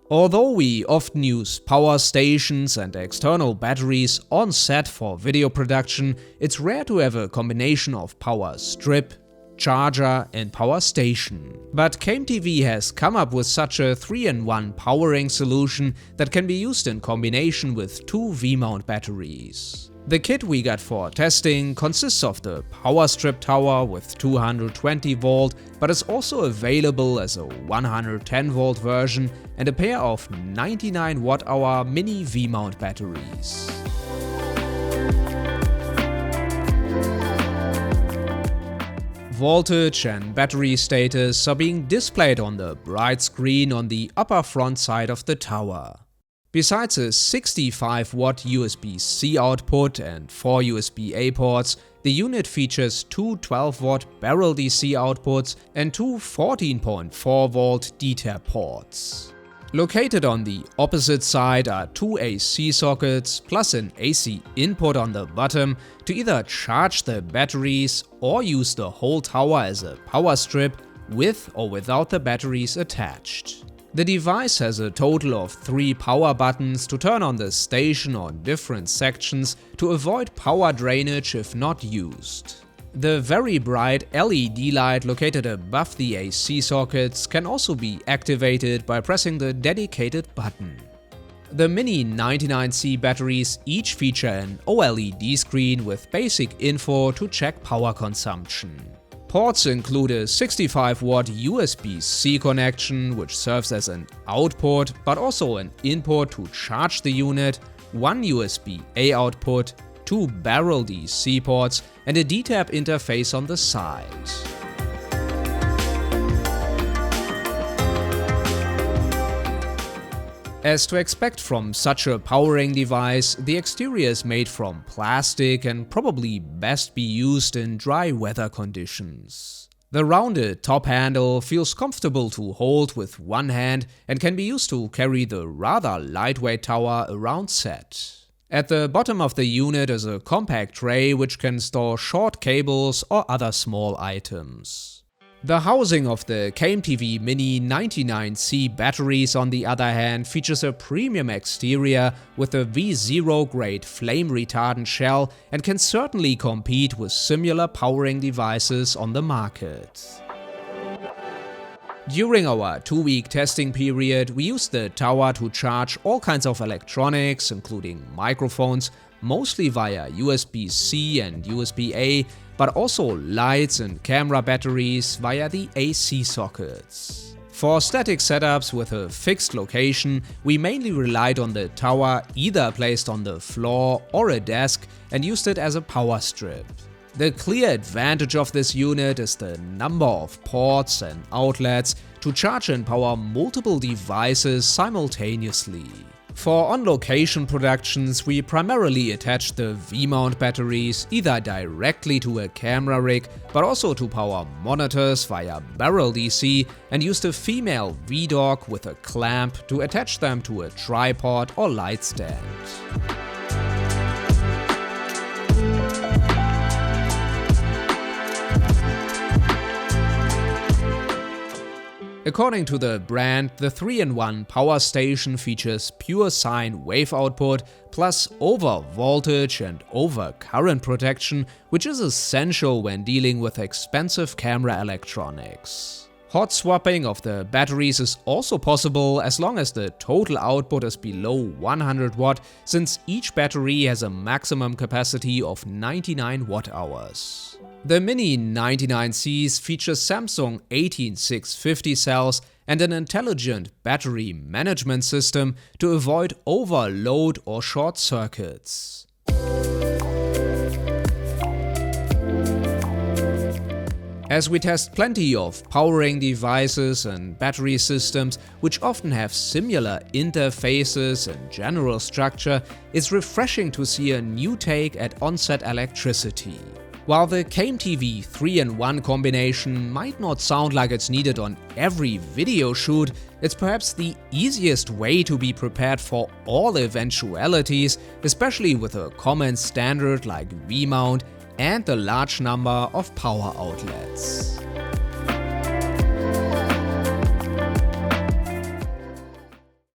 Although we often use power stations and external batteries on set for video production, it's rare to have a combination of power strip, charger and power station. But KMTV has come up with such a 3-in-1 powering solution that can be used in combination with two V-mount batteries. The kit we got for testing consists of the power strip tower with 220 volt, but is also available as a 110 volt version and a pair of 99 Wh mini V-mount batteries. Voltage and battery status are being displayed on the bright screen on the upper front side of the tower. Besides a 65 watt USB-C output and 4 USB-A ports, the unit features two 12 watt barrel DC outputs and two 14.4 volt D-tap ports. Located on the opposite side are two AC sockets plus an AC input on the bottom to either charge the batteries or use the whole tower as a power strip with or without the batteries attached. The device has a total of 3 power buttons to turn on the station on different sections to avoid power drainage if not used. The very bright LED light located above the AC sockets can also be activated by pressing the dedicated button. The Mini 99C batteries each feature an OLED screen with basic info to check power consumption. Ports include a 65 watt USB-C connection, which serves as an output but also an input to charge the unit, one USB-A output, two barrel DC ports and a D-tap interface on the side. As to expect from such a powering device, the exterior is made from plastic and probably best be used in dry weather conditions. The rounded top handle feels comfortable to hold with one hand and can be used to carry the rather lightweight tower around set. At the bottom of the unit is a compact tray which can store short cables or other small items. The housing of the KMTV Mini 99C batteries, on the other hand, features a premium exterior with a V0 grade flame retardant shell and can certainly compete with similar powering devices on the market. During our 2-week testing period, we used the tower to charge all kinds of electronics, including microphones, mostly via USB-C and USB-A, but also lights and camera batteries via the AC sockets. For static setups with a fixed location, we mainly relied on the tower either placed on the floor or a desk and used it as a power strip. The clear advantage of this unit is the number of ports and outlets to charge and power multiple devices simultaneously. For on-location productions, we primarily attach the V-mount batteries either directly to a camera rig, but also to power monitors via barrel DC, and used a female V-dock with a clamp to attach them to a tripod or light stand. According to the brand, the 3-in-1 power station features pure sine wave output plus over voltage and over current protection, which is essential when dealing with expensive camera electronics. Hot swapping of the batteries is also possible as long as the total output is below 100 watt, since each battery has a maximum capacity of 99 Wh. The Mini 99Cs feature Samsung 18650 cells and an intelligent battery management system to avoid overload or short circuits. As we test plenty of powering devices and battery systems which often have similar interfaces and general structure, it's refreshing to see a new take at on-set electricity. While the KMTV 3-in-1 combination might not sound like it's needed on every video shoot, it's perhaps the easiest way to be prepared for all eventualities, especially with a common standard like V-mount and the large number of power outlets.